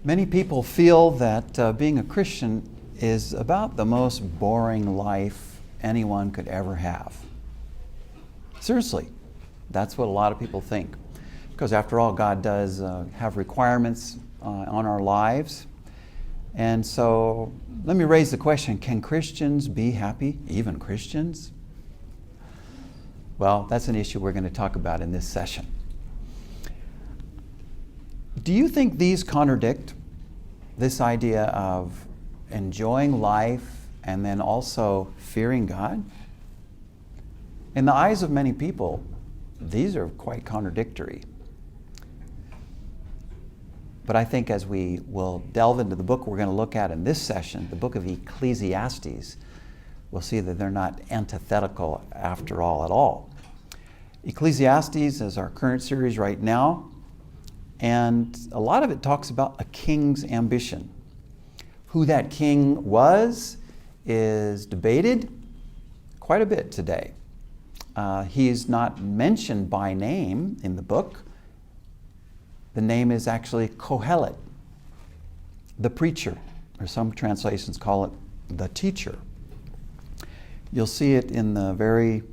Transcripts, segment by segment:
Many people feel that being a Christian is about the most boring life anyone could ever have. Seriously, that's what a lot of people think. Because after all, God does have requirements on our lives. And so let me raise the question, can Christians be happy, even Christians? Well, that's an issue we're going to talk about in this session. Do you think these contradict this idea of enjoying life and then also fearing God? In the eyes of many people, these are quite contradictory. But I think as we will delve into the book we're going to look at in this session, the book of Ecclesiastes, we'll see that they're not antithetical after all at all. Ecclesiastes is our current series right now, and a lot of it talks about a king's ambition. Who that king was is debated quite a bit today. He is not mentioned by name in the book. The name is actually Kohelet, the preacher, or some translations call it the teacher. You'll see it in the very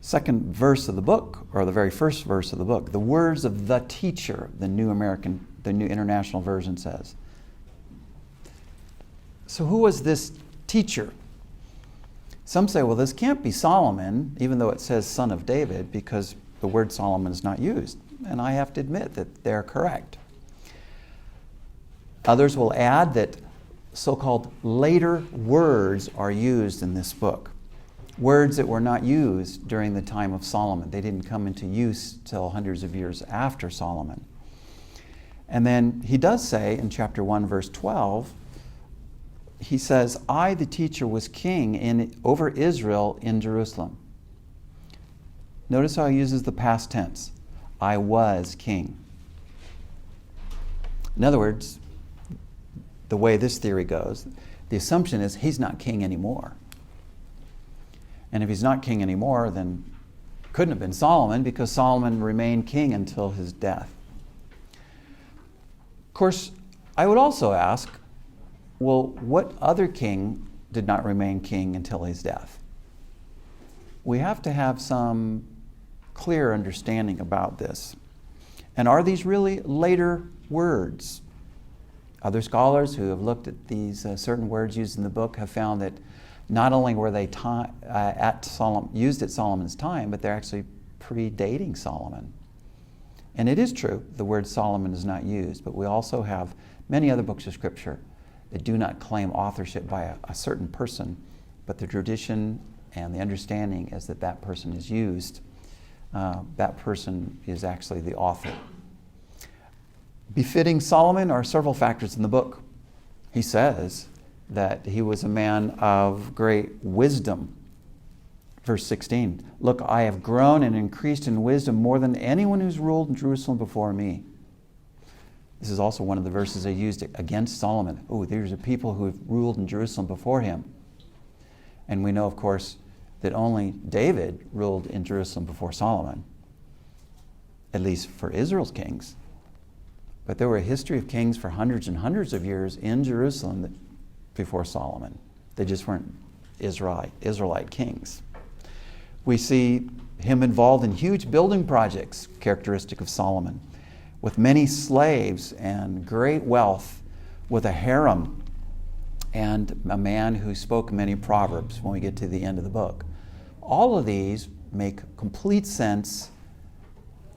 second verse of the book, or the very first verse of the book. The words of the teacher, the New International Version says. So who was this teacher? Some say, well, this can't be Solomon, even though it says son of David, because the word Solomon is not used. And I have to admit that they're correct. Others will add that so-called later words are used in this book. Words that were not used during the time of Solomon. They didn't come into use till hundreds of years after Solomon. And then he does say in chapter 1, verse 12, he says, I, the teacher, was king over Israel in Jerusalem. Notice how he uses the past tense. I was king. In other words, the way this theory goes, the assumption is he's not king anymore. And if he's not king anymore, then couldn't have been Solomon, because Solomon remained king until his death. Of course, I would also ask, well, what other king did not remain king until his death? We have to have some clear understanding about this. And are these really later words? Other scholars who have looked at these certain words used in the book have found that not only were they used at Solomon's time, but they're actually predating Solomon. And it is true, the word Solomon is not used, but we also have many other books of Scripture that do not claim authorship by a certain person, but the tradition and the understanding is that that person is used. That person is actually the author. Befitting Solomon are several factors in the book. He says that he was a man of great wisdom. Verse 16, look, I have grown and increased in wisdom more than anyone who's ruled in Jerusalem before me. This is also one of the verses they used against Solomon. Oh, there's a people who have ruled in Jerusalem before him. And we know, of course, that only David ruled in Jerusalem before Solomon, at least for Israel's kings. But there were a history of kings for hundreds and hundreds of years in Jerusalem before Solomon. They just weren't Israelite kings. We see him involved in huge building projects, characteristic of Solomon, with many slaves and great wealth, with a harem, and a man who spoke many proverbs when we get to the end of the book. All of these make complete sense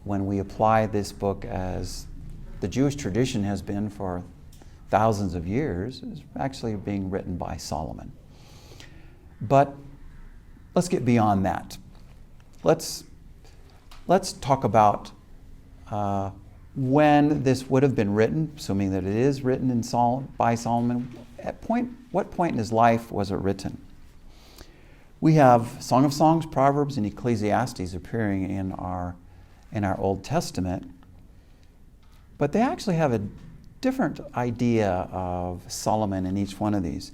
when we apply this book as the Jewish tradition has been for thousands of years, is actually being written by Solomon. But let's get beyond that. Let's talk about when this would have been written, assuming that it is written by Solomon. What point in his life was it written? We have Song of Songs, Proverbs, and Ecclesiastes appearing in our Old Testament, but they actually have a different idea of Solomon in each one of these.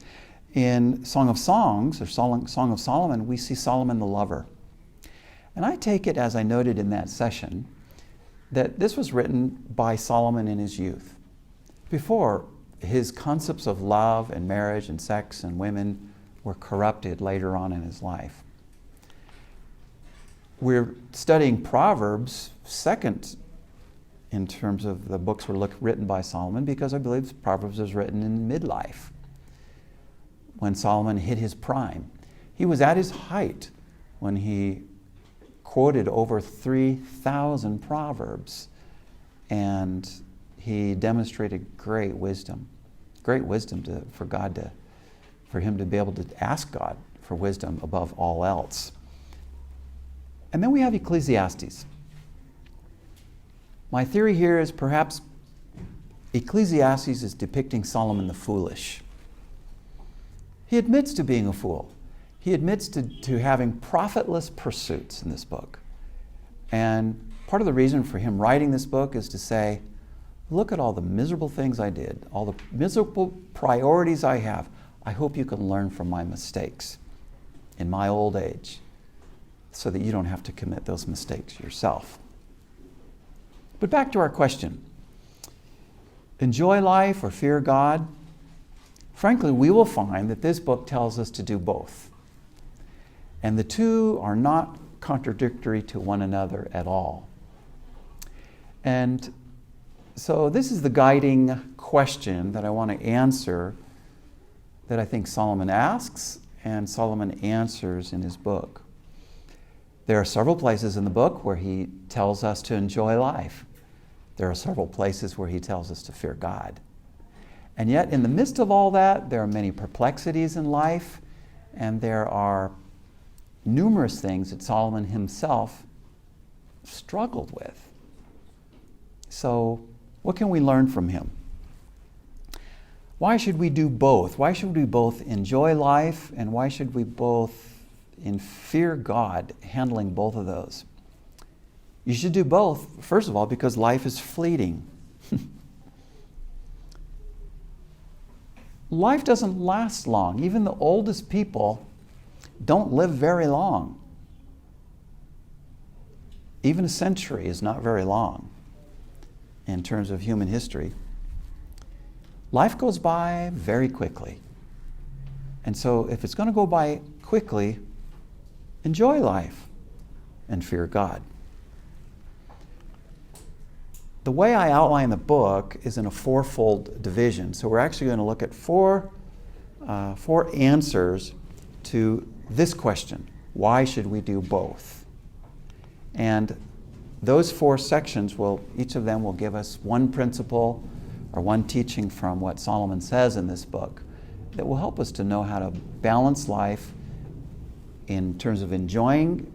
In Song of Songs, or Song of Solomon, we see Solomon the lover. And I take it, as I noted in that session, that this was written by Solomon in his youth. before, his concepts of love and marriage and sex and women were corrupted later on in his life. We're studying Proverbs second in terms of the books written by Solomon, because I believe Proverbs was written in midlife when Solomon hit his prime. He was at his height when he quoted over 3,000 Proverbs, and he demonstrated great wisdom for him to be able to ask God for wisdom above all else. And then we have Ecclesiastes. My theory here is perhaps Ecclesiastes is depicting Solomon the foolish. He admits to being a fool. He admits to having profitless pursuits in this book. And part of the reason for him writing this book is to say, look at all the miserable things I did, all the miserable priorities I have. I hope you can learn from my mistakes in my old age so that you don't have to commit those mistakes yourself. But back to our question. Enjoy life or fear God? Frankly, we will find that this book tells us to do both. And the two are not contradictory to one another at all. And so this is the guiding question that I want to answer, that I think Solomon asks and Solomon answers in his book. There are several places in the book where he tells us to enjoy life. There are several places where he tells us to fear God. And yet, in the midst of all that, there are many perplexities in life, and there are numerous things that Solomon himself struggled with. So, what can we learn from him? Why should we do both? Why should we both enjoy life, and why should we both fear God, handling both of those? You should do both, first of all, because life is fleeting. Life doesn't last long. Even the oldest people don't live very long. Even a century is not very long in terms of human history. Life goes by very quickly. And so if it's going to go by quickly, enjoy life and fear God. The way I outline the book is in a fourfold division. So we're actually going to look at four answers to this question: why should we do both? And those four sections each of them will give us one principle or one teaching from what Solomon says in this book that will help us to know how to balance life in terms of enjoying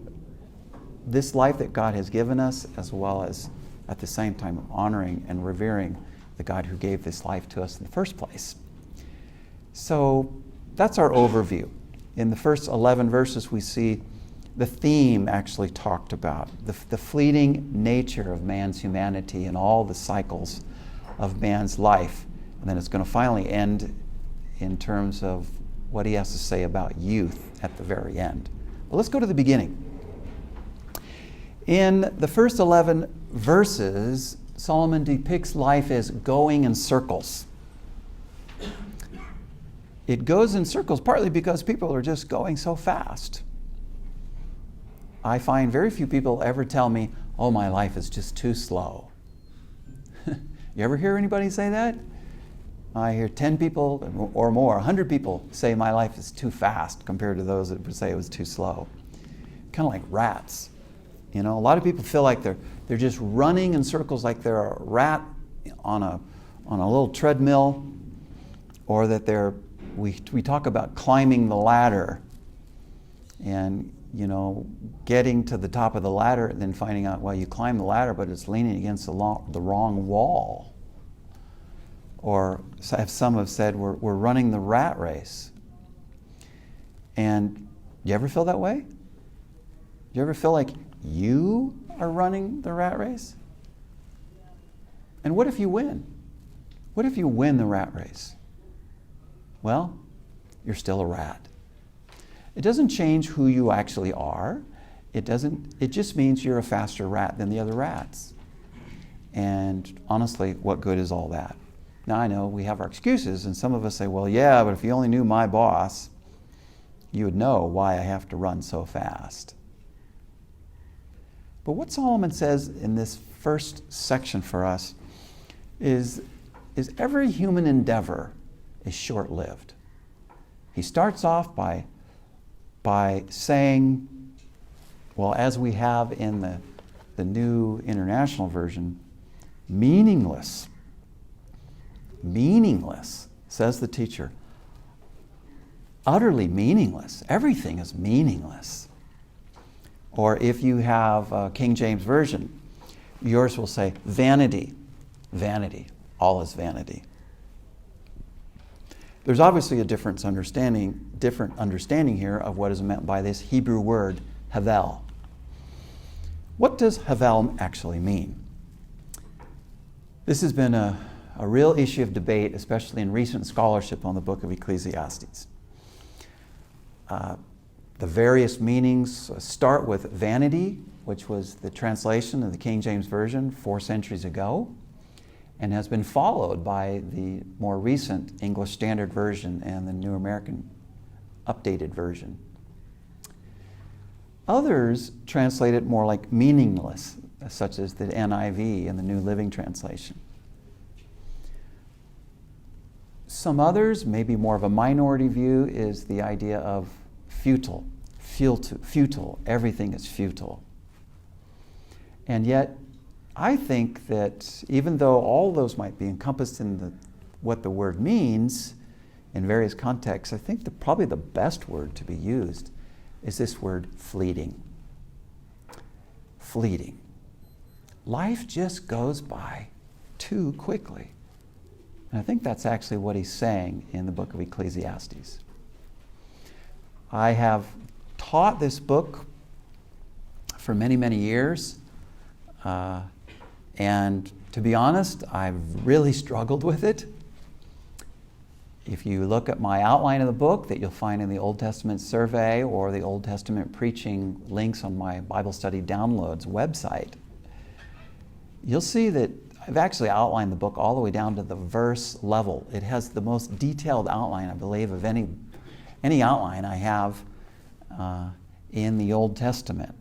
this life that God has given us, as well as at the same time honoring and revering the God who gave this life to us in the first place. So that's our overview. In the first 11 verses, we see the theme actually talked about, the fleeting nature of man's humanity and all the cycles of man's life. And then it's going to finally end in terms of what he has to say about youth at the very end. Well, let's go to the beginning. In the first 11 verses, Solomon depicts life as going in circles. It goes in circles partly because people are just going so fast. I find very few people ever tell me, oh, my life is just too slow. You ever hear anybody say that? I hear 10 people or more, 100 people say my life is too fast compared to those that would say it was too slow. Kind of like rats. You know, a lot of people feel like they're just running in circles, like they're a rat on a little treadmill, or that we talk about climbing the ladder and, you know, getting to the top of the ladder and then finding out, well, you climb the ladder, but it's leaning against the wrong wall. Or some have said we're running the rat race. And you ever feel that way? You ever feel like you are running the rat race? And what if you win? What if you win the rat race? Well, you're still a rat. It doesn't change who you actually are. It just means you're a faster rat than the other rats. And honestly, what good is all that? Now I know we have our excuses, and some of us say, well, yeah, but if you only knew my boss, you would know why I have to run so fast. But what Solomon says in this first section for us is every human endeavor is short-lived. He starts off by saying, well, as we have in the New International Version, meaningless. Meaningless, says the teacher. Utterly meaningless. Everything is meaningless. Or if you have King James Version, yours will say vanity. Vanity. All is vanity. There's obviously a different understanding here of what is meant by this Hebrew word, havel. What does havel actually mean? This has been a real issue of debate, especially in recent scholarship on the book of Ecclesiastes. The various meanings start with vanity, which was the translation of the King James Version 4 centuries ago, and has been followed by the more recent English Standard Version and the New American Updated Version. Others translate it more like meaningless, such as the NIV and the New Living Translation. Some others, maybe more of a minority view, is the idea of futile. Futile. Everything is futile. And yet, I think that even though all those might be encompassed in what the word means in various contexts, I think probably the best word to be used is this word fleeting. Fleeting. Life just goes by too quickly. And I think that's actually what he's saying in the book of Ecclesiastes. I have taught this book for many, many years. And to be honest, I've really struggled with it. If you look at my outline of the book that you'll find in the Old Testament survey or the Old Testament preaching links on my Bible Study Downloads website, you'll see that I've actually outlined the book all the way down to the verse level. It has the most detailed outline, I believe, of any outline I have in the Old Testament.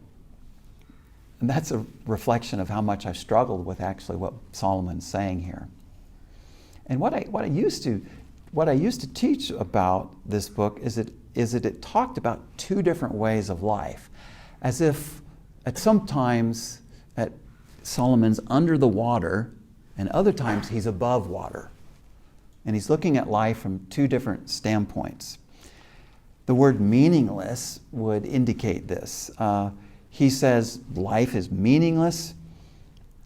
And that's a reflection of how much I've struggled with actually what Solomon's saying here. And what I used to teach about this book is that it talked about two different ways of life, as if at some times Solomon's under the water, and other times he's above water, and he's looking at life from two different standpoints. The word meaningless would indicate this. He says life is meaningless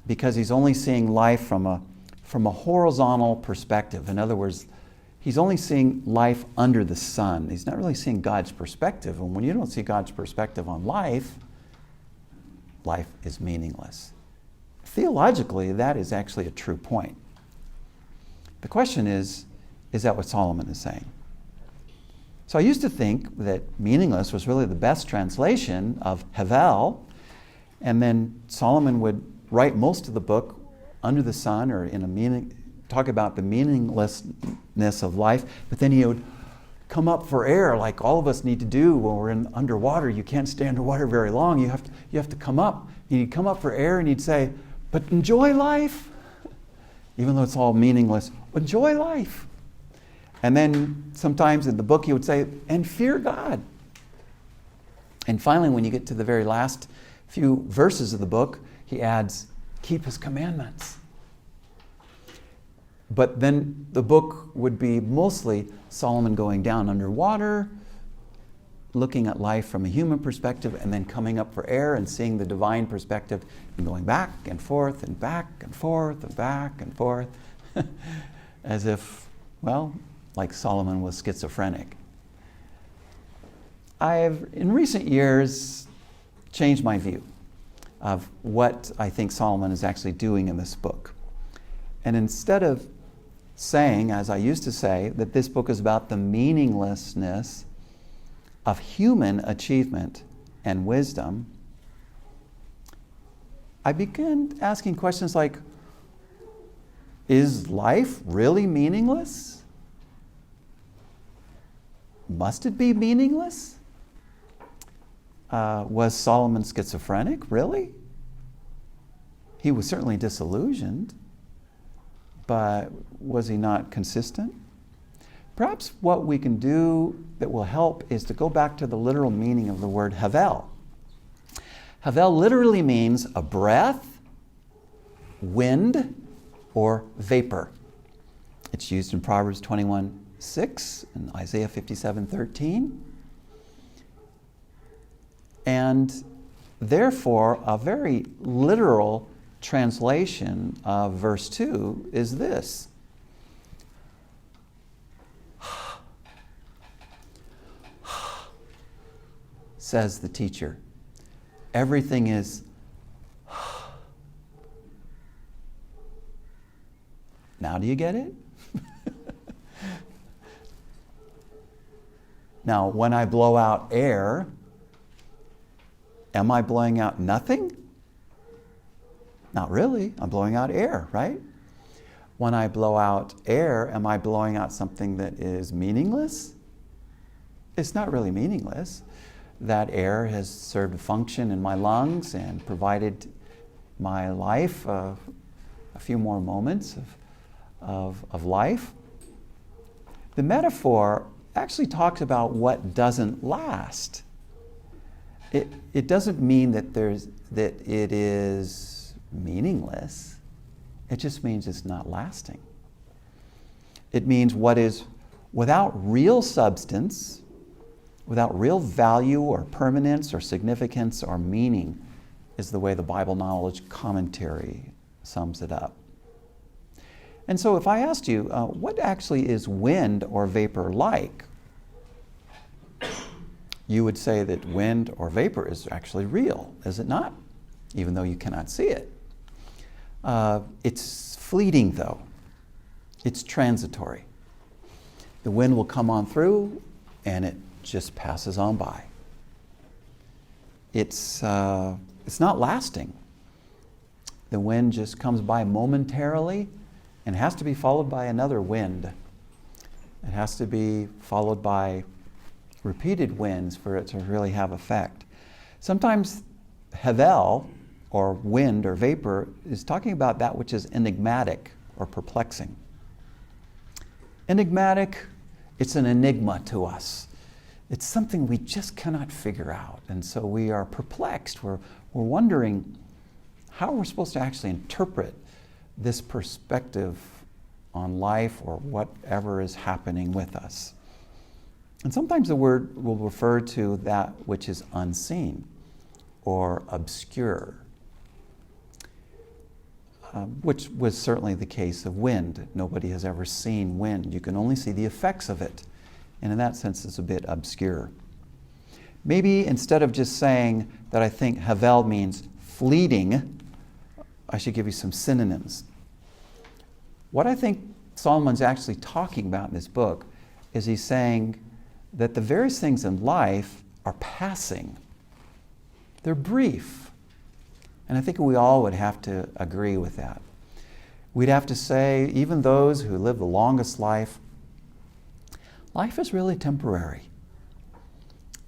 because he's only seeing life from a horizontal perspective. In other words, he's only seeing life under the sun. He's not really seeing God's perspective. And when you don't see God's perspective on life, life is meaningless. Theologically, that is actually a true point. The question is that what Solomon is saying? So I used to think that meaningless was really the best translation of havel, and then Solomon would write most of the book under the sun or talk about the meaninglessness of life, but then he would come up for air like all of us need to do when we're underwater. You can't stay underwater very long. You have to come up. And he'd come up for air and he'd say, but enjoy life. Even though it's all meaningless, enjoy life. And then sometimes in the book he would say, and fear God. And finally, when you get to the very last few verses of the book, he adds, keep his commandments. But then the book would be mostly Solomon going down underwater, looking at life from a human perspective, and then coming up for air and seeing the divine perspective and going back and forth and back and forth and back and forth as if, well, like Solomon was schizophrenic. I've, in recent years, changed my view of what I think Solomon is actually doing in this book. And instead of saying, as I used to say, that this book is about the meaninglessness of human achievement and wisdom, I began asking questions like, Is life really meaningless? Must it be meaningless? Was Solomon schizophrenic? Really? He was certainly disillusioned, but was he not consistent? Perhaps what we can do that will help is to go back to the literal meaning of the word havel. Havel literally means a breath, wind, or vapor. It's used in Proverbs 21:6 and Isaiah 57:13. And therefore, a very literal translation of verse 2 is this. Says the teacher. Everything is Now do you get it? Now, when I blow out air, am I blowing out nothing? Not really. I'm blowing out air, right? When I blow out air, am I blowing out something that is meaningless? It's not really meaningless. That air has served a function in my lungs and provided my life a few more moments of life. The metaphor actually talks about what doesn't last. It doesn't mean that it is meaningless. It just means it's not lasting. It means what is without real substance, without real value or permanence or significance or meaning, is the way the Bible Knowledge Commentary sums it up. And so if I asked you, what actually is wind or vapor like? You would say that wind or vapor is actually real, is it not? Even though you cannot see it. It's fleeting, though. It's transitory. The wind will come on through, and it just passes on by. It's not lasting. The wind just comes by momentarily, and has to be followed by another wind. It has to be followed by repeated winds for it to really have effect. Sometimes havel, or wind or vapor, is talking about that which is enigmatic or perplexing. Enigmatic, it's an enigma to us. It's something we just cannot figure out. And so we are perplexed. We're wondering how we're supposed to actually interpret this perspective on life or whatever is happening with us. And sometimes the word will refer to that which is unseen or obscure, which was certainly the case of wind. Nobody has ever seen wind. You can only see the effects of it. And in that sense, it's a bit obscure. Maybe instead of just saying that I think havel means fleeting, I should give you some synonyms. What I think Solomon's actually talking about in this book is he's saying that the various things in life are passing. They're brief. And I think we all would have to agree with that. We'd have to say, even those who live the longest life is really temporary.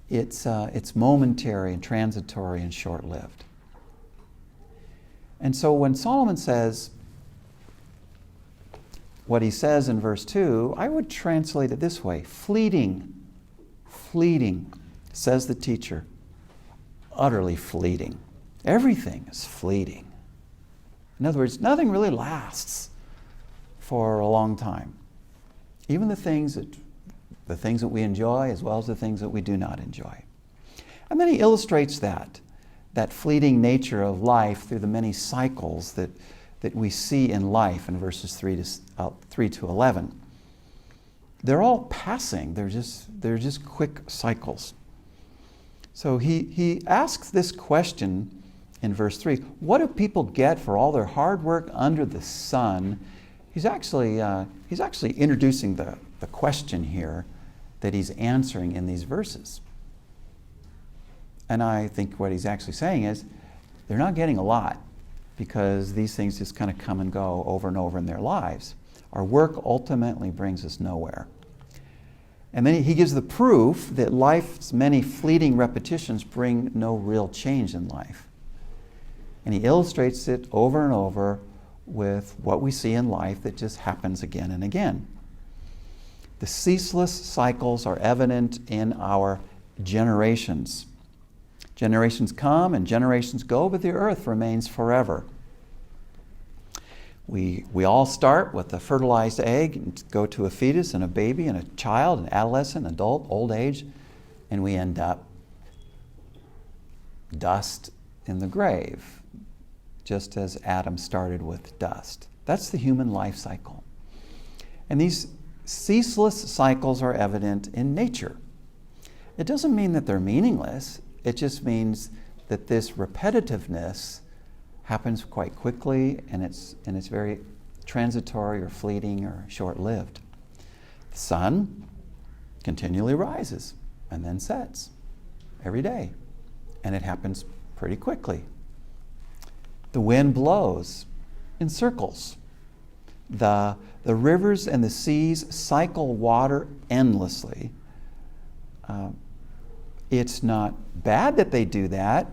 It's momentary and transitory and short-lived. And so when Solomon says what he says in verse 2, I would translate it this way: fleeting, says the teacher, utterly fleeting. Everything is fleeting. In other words, nothing really lasts for a long time. Even the things that we enjoy as well as the things that we do not enjoy. And then he illustrates that fleeting nature of life through the many cycles that we see in life in verses 3 to 11. They're all passing. They're just quick cycles. So he asks this question in verse 3. What do people get for all their hard work under the sun? He's actually introducing the question here that he's answering in these verses. And I think what he's actually saying is, they're not getting a lot. because these things just kind of come and go over and over in their lives. Our work ultimately brings us nowhere. And then he gives the proof that life's many fleeting repetitions bring no real change in life. And he illustrates it over and over with what we see in life that just happens again and again. The ceaseless cycles are evident in our generations. Generations come and generations go, but the earth remains forever. We all start with a fertilized egg and go to a fetus and a baby and a child, an adolescent, adult, old age, and we end up dust in the grave, just as Adam started with dust. That's the human life cycle. And these ceaseless cycles are evident in nature. It doesn't mean that they're meaningless. It just means that this repetitiveness happens quite quickly, and it's very transitory or fleeting or short-lived. The sun continually rises and then sets every day, and it happens pretty quickly. The wind blows in circles. The rivers and the seas cycle water endlessly. It's not bad that they do that,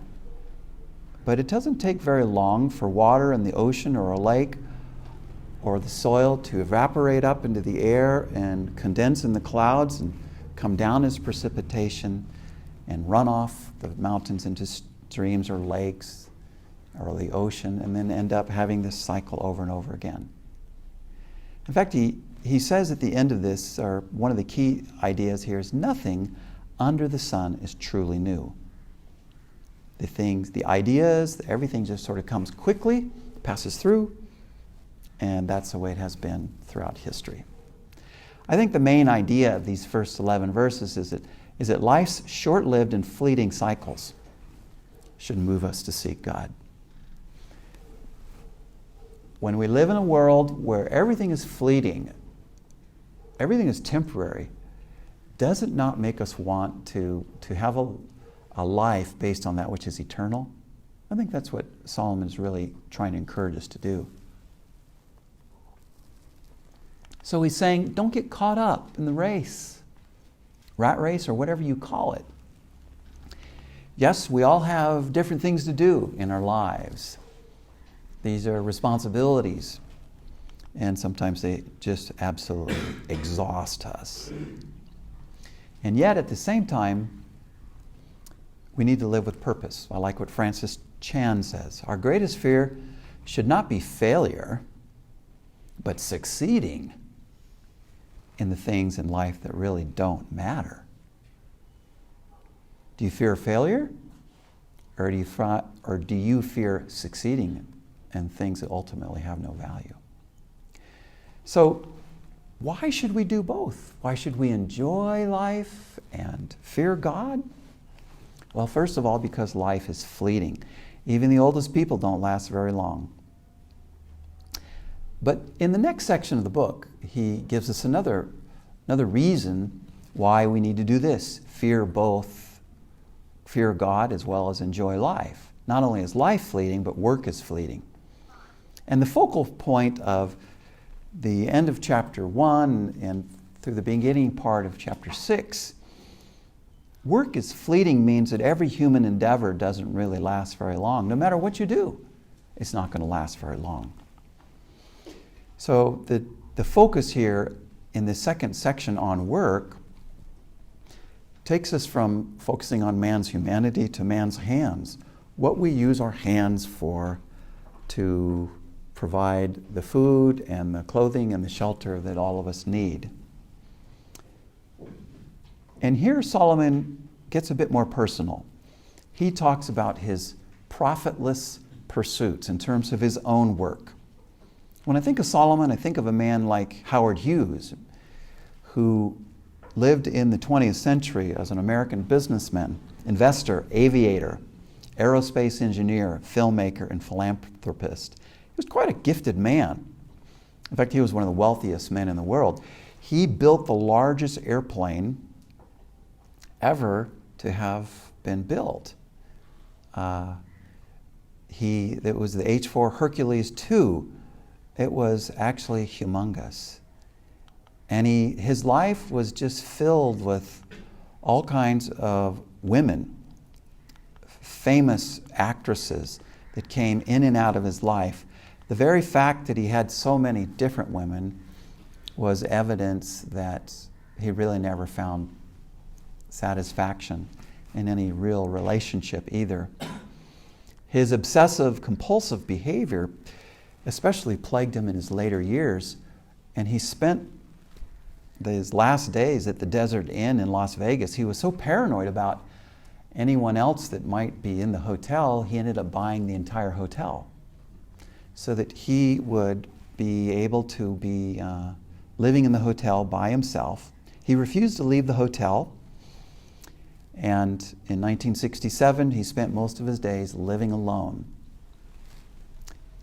but it doesn't take very long for water in the ocean or a lake or the soil to evaporate up into the air and condense in the clouds and come down as precipitation and run off the mountains into streams or lakes or the ocean, and then end up having this cycle over and over again. In fact, he says at the end of this, or one of the key ideas here is, nothing under the sun is truly new. The things, the ideas, everything just sort of comes quickly, passes through, and that's the way it has been throughout history. I think the main idea of these first 11 verses is that life's short-lived and fleeting cycles should move us to seek God. When we live in a world where everything is fleeting, everything is temporary, does it not make us want to have a life based on that which is eternal? I think that's what Solomon is really trying to encourage us to do. So he's saying, don't get caught up in the race, rat race, or whatever you call it. Yes, we all have different things to do in our lives. These are responsibilities, and sometimes they just absolutely exhaust us. And yet, at the same time, we need to live with purpose. I like what Francis Chan says. Our greatest fear should not be failure, but succeeding in the things in life that really don't matter. Do you fear failure? Or do you fear succeeding in things that ultimately have no value? So, why should we do both? Why should we enjoy life and fear God? Well, first of all, because life is fleeting. Even the oldest people don't last very long. But in the next section of the book, he gives us another reason why we need to do this. Fear God as well as enjoy life. Not only is life fleeting, but work is fleeting. And the focal point of the end of chapter 1 and through the beginning part of chapter 6, work is fleeting means that every human endeavor doesn't really last very long. No matter what you do, it's not going to last very long. So the focus here in the second section on work takes us from focusing on man's humanity to man's hands. What we use our hands for to provide the food and the clothing and the shelter that all of us need. And here Solomon gets a bit more personal. He talks about his profitless pursuits in terms of his own work. When I think of Solomon, I think of a man like Howard Hughes, who lived in the 20th century as an American businessman, investor, aviator, aerospace engineer, filmmaker, and philanthropist. He was quite a gifted man. In fact, he was one of the wealthiest men in the world. He built the largest airplane ever to have been built. It was the H-4 Hercules II. It was actually humongous. And his life was just filled with all kinds of women, famous actresses that came in and out of his life. The very fact that he had so many different women was evidence that he really never found satisfaction in any real relationship either. His obsessive compulsive behavior especially plagued him in his later years, and he spent his last days at the Desert Inn in Las Vegas. He was so paranoid about anyone else that might be in the hotel, he ended up buying the entire hotel so that he would be able to be living in the hotel by himself. He refused to leave the hotel, and in 1967 he spent most of his days living alone,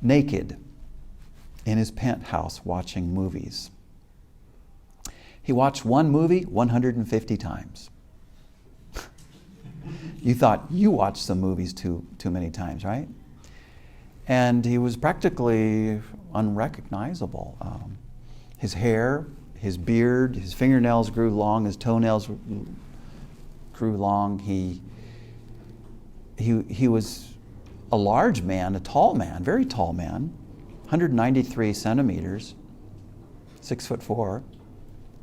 naked, in his penthouse watching movies. He watched one movie 150 times. You thought you watched some movies too many times, right? And he was practically unrecognizable. His hair, his beard, his fingernails grew long, his toenails grew long. He was a large man, a tall man, very tall man, 193 centimeters, 6'4",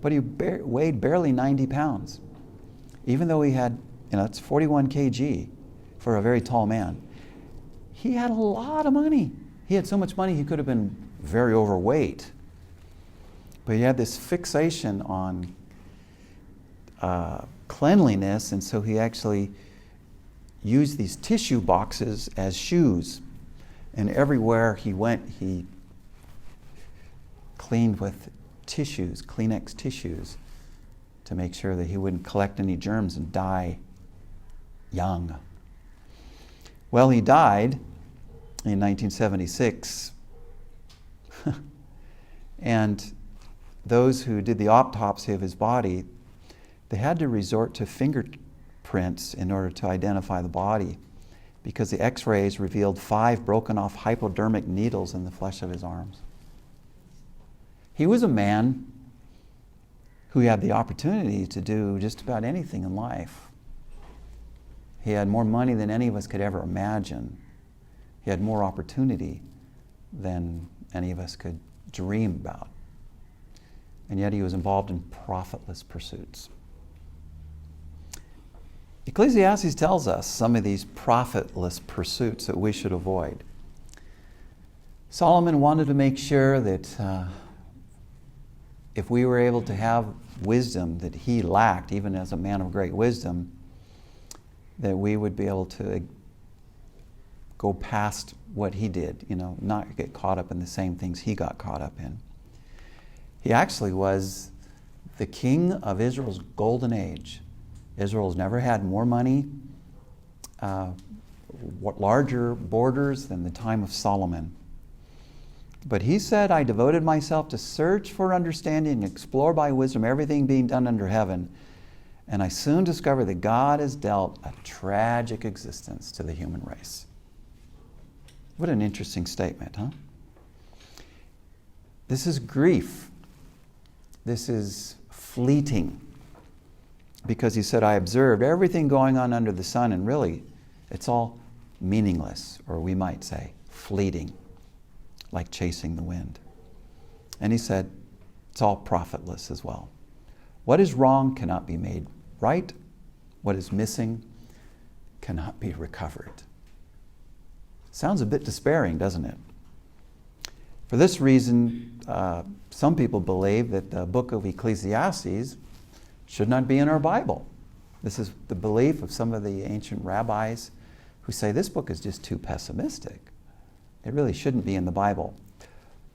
but he weighed barely 90 pounds. Even though he had, it's 41 kg for a very tall man. He had a lot of money. He had so much money he could have been very overweight. But he had this fixation on cleanliness, and so he actually used these tissue boxes as shoes. And everywhere he went, he cleaned with tissues, Kleenex tissues, to make sure that he wouldn't collect any germs and die young. Well, he died in 1976. And those who did the autopsy of his body, they had to resort to fingerprints in order to identify the body, because the x-rays revealed 5 broken off hypodermic needles in the flesh of his arms. He was a man who had the opportunity to do just about anything in life. He had more money than any of us could ever imagine. He had more opportunity than any of us could dream about. And yet he was involved in profitless pursuits. Ecclesiastes tells us some of these profitless pursuits that we should avoid. Solomon wanted to make sure that if we were able to have wisdom that he lacked, even as a man of great wisdom, that we would be able to go past what he did, not get caught up in the same things he got caught up in. He actually was the king of Israel's golden age. Israel's never had more money, larger borders than the time of Solomon. But he said, I devoted myself to search for understanding and explore by wisdom everything being done under heaven. And I soon discovered that God has dealt a tragic existence to the human race. What an interesting statement, huh? This is grief. This is fleeting. Because he said, I observed everything going on under the sun, and really, it's all meaningless, or we might say, fleeting, like chasing the wind. And he said, it's all profitless as well. What is wrong cannot be made right. What is missing cannot be recovered. Sounds a bit despairing, doesn't it? For this reason, some people believe that the book of Ecclesiastes should not be in our Bible. This is the belief of some of the ancient rabbis who say this book is just too pessimistic. It really shouldn't be in the Bible.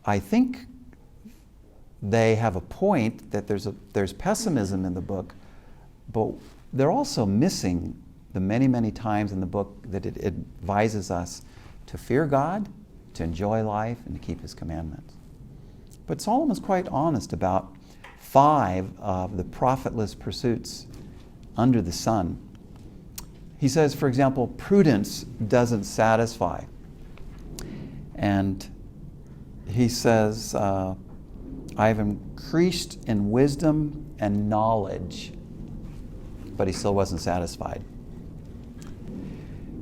I think they have a point that there's pessimism in the book, but they're also missing the many, many times in the book that it advises us to fear God, to enjoy life, and to keep His commandments. But Solomon's quite honest about 5 of the profitless pursuits under the sun. He says, for example, prudence doesn't satisfy. And he says, I have increased in wisdom and knowledge, but he still wasn't satisfied.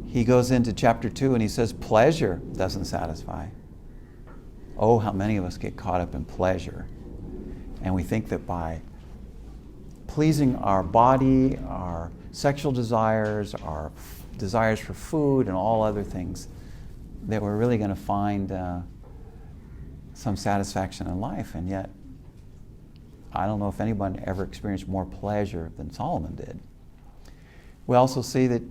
He goes into chapter 2 and he says, pleasure doesn't satisfy. Oh, how many of us get caught up in pleasure. And we think that by pleasing our body, our sexual desires, our desires for food and all other things, that we're really going to find some satisfaction in life. And yet, I don't know if anyone ever experienced more pleasure than Solomon did. We also see that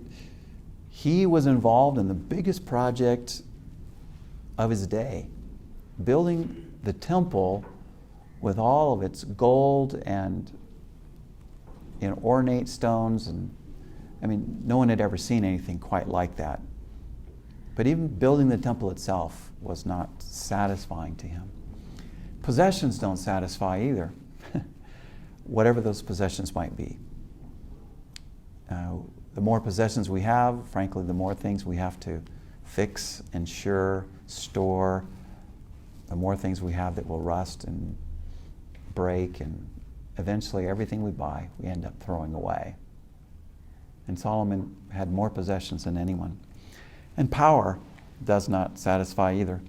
he was involved in the biggest project of his day, building the temple with all of its gold and ornate stones. And I mean, no one had ever seen anything quite like that. But even building the temple itself was not satisfying to him. Possessions don't satisfy either, whatever those possessions might be. The more possessions we have, frankly, the more things we have to fix, insure, store, the more things we have that will rust and break, and eventually everything we buy, we end up throwing away. And Solomon had more possessions than anyone. And power does not satisfy either.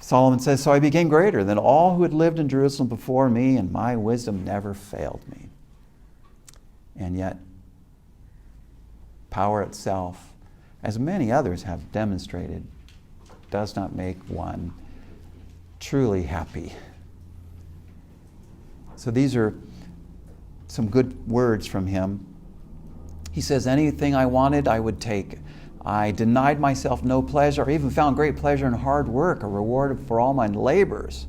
Solomon says, so I became greater than all who had lived in Jerusalem before me, and my wisdom never failed me. And yet, power itself, as many others have demonstrated, does not make one truly happy. So these are some good words from him. He says, anything I wanted, I would take. I denied myself no pleasure, or even found great pleasure in hard work, a reward for all my labors.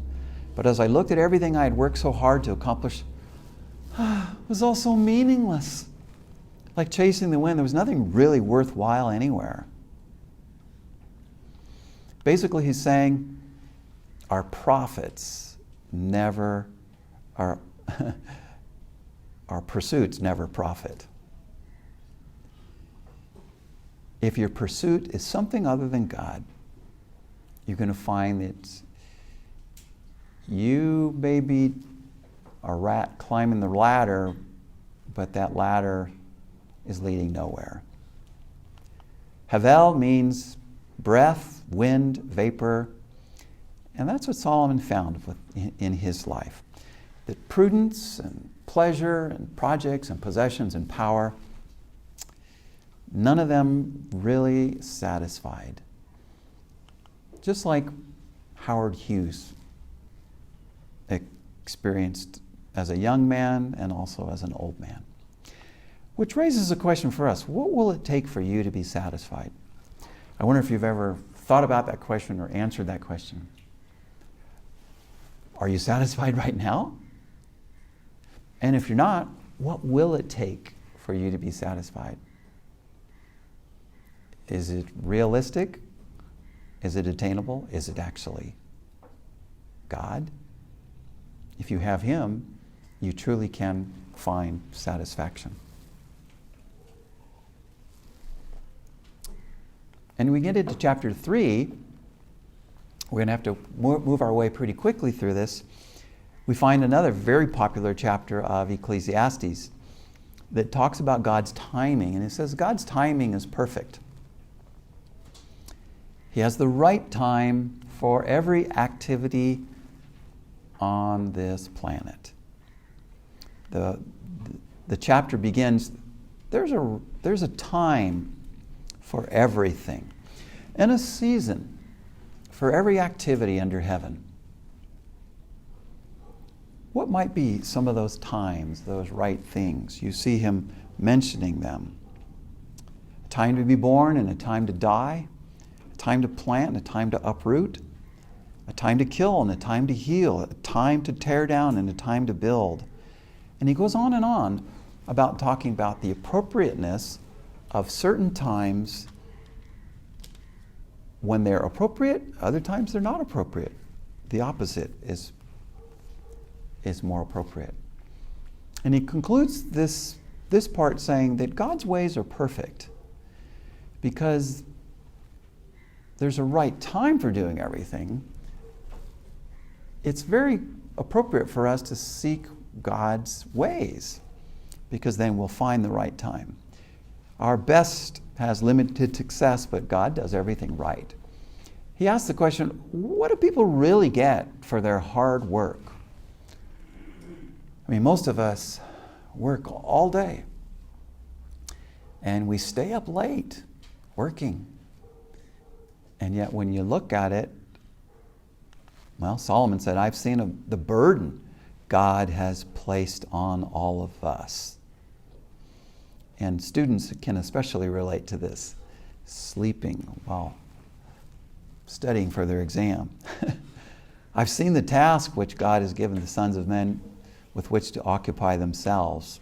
But as I looked at everything I had worked so hard to accomplish, it was all so meaningless. Like chasing the wind, there was nothing really worthwhile anywhere. Basically, he's saying our profits never, our pursuits never profit. If your pursuit is something other than God, you're going to find that you may be a rat climbing the ladder, but that ladder is leading nowhere. Havel means breath, wind, vapor, and that's what Solomon found in his life. That prudence and pleasure and projects and possessions and power, none of them really satisfied. Just like Howard Hughes experienced as a young man and also as an old man. Which raises a question for us. What will it take for you to be satisfied? I wonder if you've ever thought about that question or answered that question. Are you satisfied right now? And if you're not, what will it take for you to be satisfied? Is it realistic? Is it attainable? Is it actually God? If you have Him, you truly can find satisfaction. And we get into chapter 3. We're going to have to move our way pretty quickly through this. We find another very popular chapter of Ecclesiastes that talks about God's timing. And it says God's timing is perfect. He has the right time for every activity on this planet. The chapter begins, there's a time for everything, and a season for every activity under heaven. What might be some of those times, those right things? You see him mentioning them. A time to be born and a time to die, a time to plant and a time to uproot, a time to kill and a time to heal, a time to tear down and a time to build. And he goes on about talking about the appropriateness of certain times when they're appropriate, other times they're not appropriate. The opposite is more appropriate. And he concludes this part saying that God's ways are perfect because there's a right time for doing everything, it's very appropriate for us to seek God's ways, because then we'll find the right time. Our best has limited success, but God does everything right. He asks the question, what do people really get for their hard work? I mean, most of us work all day, and we stay up late working. And yet when you look at it, well, Solomon said, I've seen the burden God has placed on all of us. And students can especially relate to this, sleeping while studying for their exam. I've seen the task which God has given the sons of men with which to occupy themselves.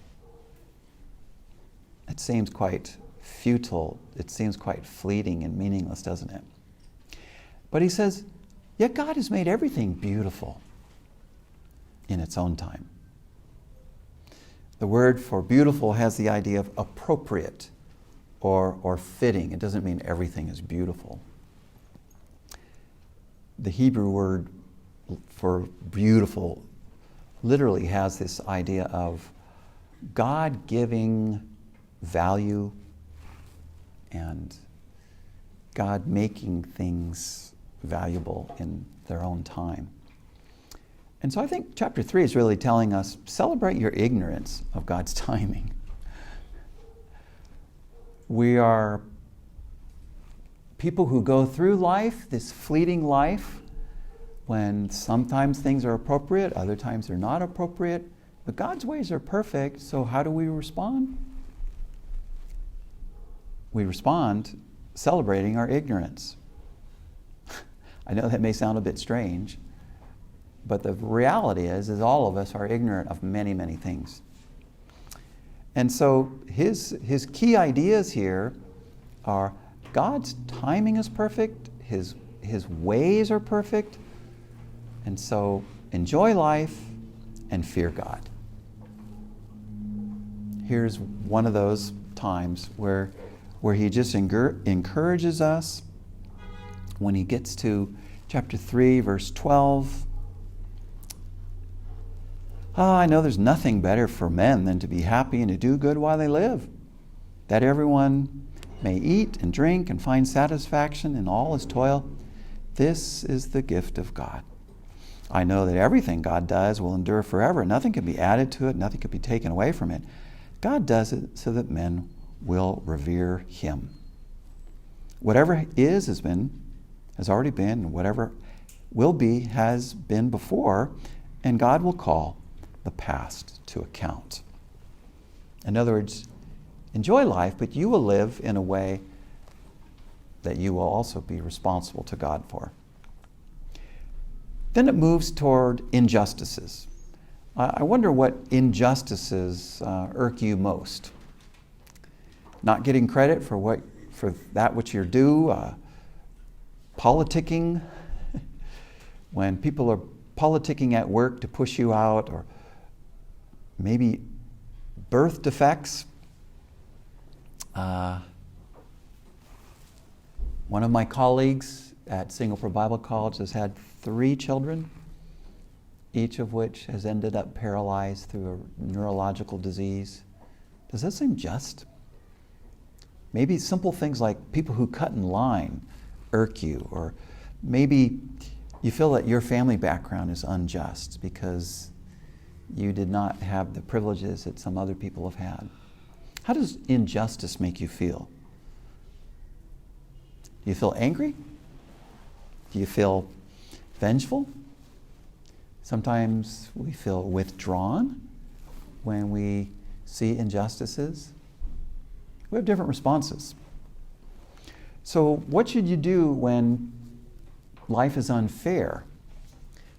It seems quite futile. It seems quite fleeting and meaningless, doesn't it? But he says, yet God has made everything beautiful in its own time. The word for beautiful has the idea of appropriate or fitting. It doesn't mean everything is beautiful. The Hebrew word for beautiful literally has this idea of God giving value and God making things valuable in their own time. And so I think chapter 3 is really telling us, celebrate your ignorance of God's timing. We are people who go through life, this fleeting life, when sometimes things are appropriate, other times they're not appropriate. But God's ways are perfect, so how do we respond? We respond celebrating our ignorance. I know that may sound a bit strange, but the reality is all of us are ignorant of many, many things. And so his key ideas here are God's timing is perfect, his ways are perfect, and so enjoy life and fear God. Here's one of those times where he just encourages us when he gets to chapter 3, verse 12. I know there's nothing better for men than to be happy and to do good while they live, that everyone may eat and drink and find satisfaction in all his toil. This is the gift of God. I know that everything God does will endure forever. Nothing can be added to it. Nothing can be taken away from it. God does it so that men will revere him. Whatever is has already been, and whatever will be has been before, and God will call the past to account. In other words, enjoy life, but you will live in a way that you will also be responsible to God for. Then it moves toward injustices. I wonder what injustices irk you most. Not getting credit for that which you're due, politicking, when people are politicking at work to push you out, or maybe birth defects. One of my colleagues at Singapore Bible College has had 3 children, each of which has ended up paralyzed through a neurological disease. Does that seem just? Maybe simple things like people who cut in line irk you, or maybe you feel that your family background is unjust because you did not have the privileges that some other people have had. How does injustice make you feel? Do you feel angry? Do you feel vengeful? Sometimes we feel withdrawn when we see injustices. We have different responses. So what should you do when life is unfair?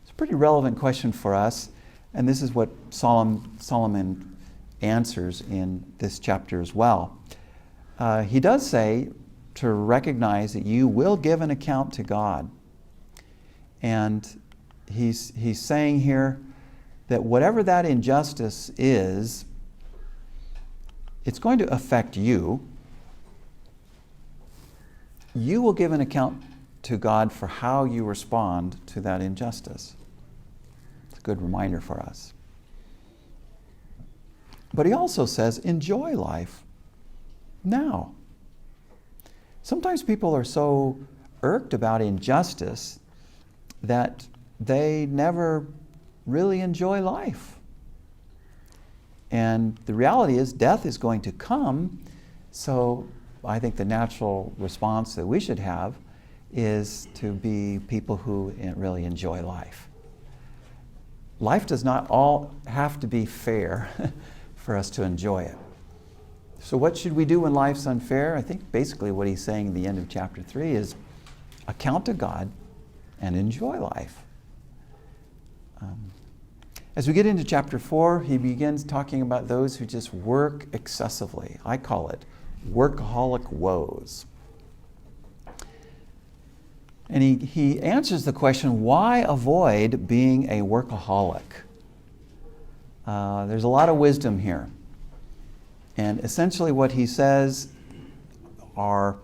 It's a pretty relevant question for us, and this is what Solomon answers in this chapter as well. He does say to recognize that you will give an account to God. And he's saying here that whatever that injustice is, it's going to affect you. You will give an account to God for how you respond to that injustice. It's a good reminder for us. But he also says, enjoy life now. Sometimes people are so irked about injustice that they never really enjoy life. And the reality is death is going to come, so I think the natural response that we should have is to be people who really enjoy life. Life does not all have to be fair for us to enjoy it. So what should we do when life's unfair? I think basically what he's saying at the end of chapter 3 is account to God and enjoy life. As we get into chapter 4, he begins talking about those who just work excessively. I call it workaholic woes. And he answers the question, why avoid being a workaholic? There's a lot of wisdom here. And essentially what he says are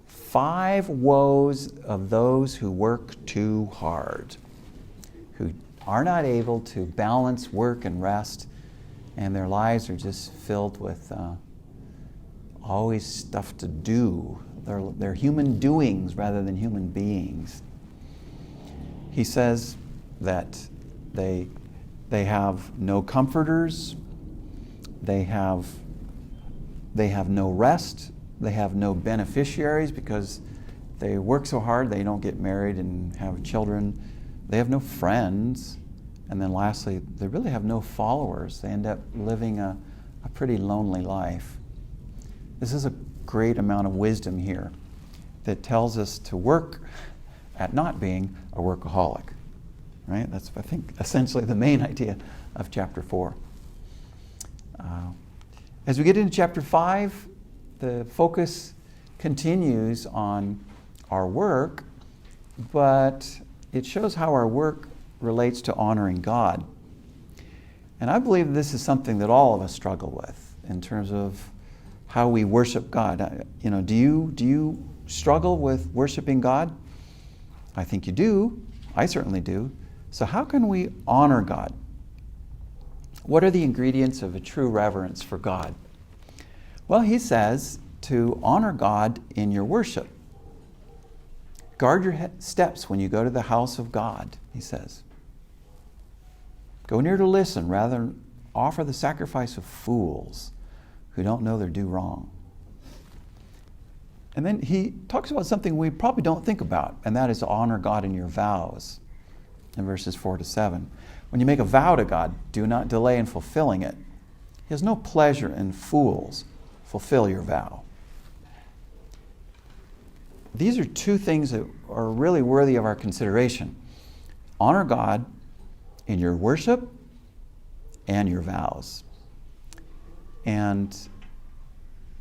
5 woes of those who work too hard, who are not able to balance work and rest, and their lives are just filled with always stuff to do. They're human doings rather than human beings. He says that they have no comforters, they have no rest, they have no beneficiaries because they work so hard they don't get married and have children. They have no friends. And then lastly, they really have no followers. They end up living a pretty lonely life. This is a great amount of wisdom here that tells us to work at not being a workaholic. Right? That's, I think, essentially the main idea of chapter 4. As we get into chapter 5, the focus continues on our work, but it shows how our work relates to honoring God. And I believe this is something that all of us struggle with in terms of how we worship God. Do you struggle with worshiping God? I think you do. I certainly do. So how can we honor God? What are the ingredients of a true reverence for God? Well, he says to honor God in your worship. Guard your steps when you go to the house of God, he says. Go near to listen rather than offer the sacrifice of fools who don't know their due wrong. And then he talks about something we probably don't think about, and that is to honor God in your vows in verses 4-7. When you make a vow to God, do not delay in fulfilling it. He has no pleasure in fools. Fulfill your vow. These are 2 things that are really worthy of our consideration. Honor God in your worship and your vows. And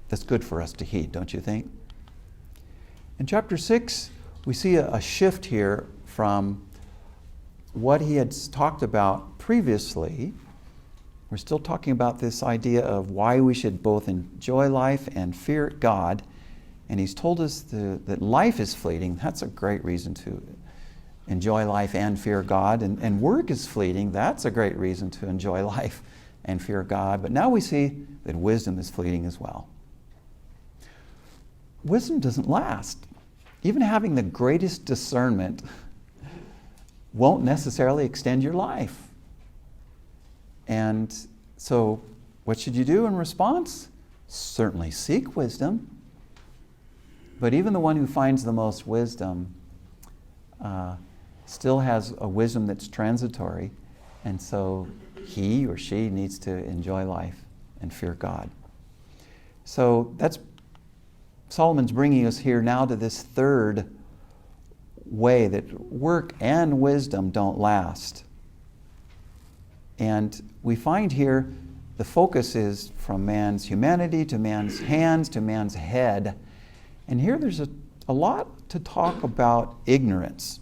that's good for us to heed, don't you think? In chapter 6, we see a shift here from what he had talked about previously. We're still talking about this idea of why we should both enjoy life and fear God. And he's told us that life is fleeting. That's a great reason to enjoy life and fear God. And work is fleeting. That's a great reason to enjoy life and fear God. But now we see that wisdom is fleeting as well. Wisdom doesn't last. Even having the greatest discernment won't necessarily extend your life. And so what should you do in response? Certainly seek wisdom. But even the one who finds the most wisdom still has a wisdom that's transitory. And so he or she needs to enjoy life and fear God. So that's Solomon's bringing us here now to this third way that work and wisdom don't last. And we find here the focus is from man's humanity to man's hands to man's head. And here there's a lot to talk about ignorance.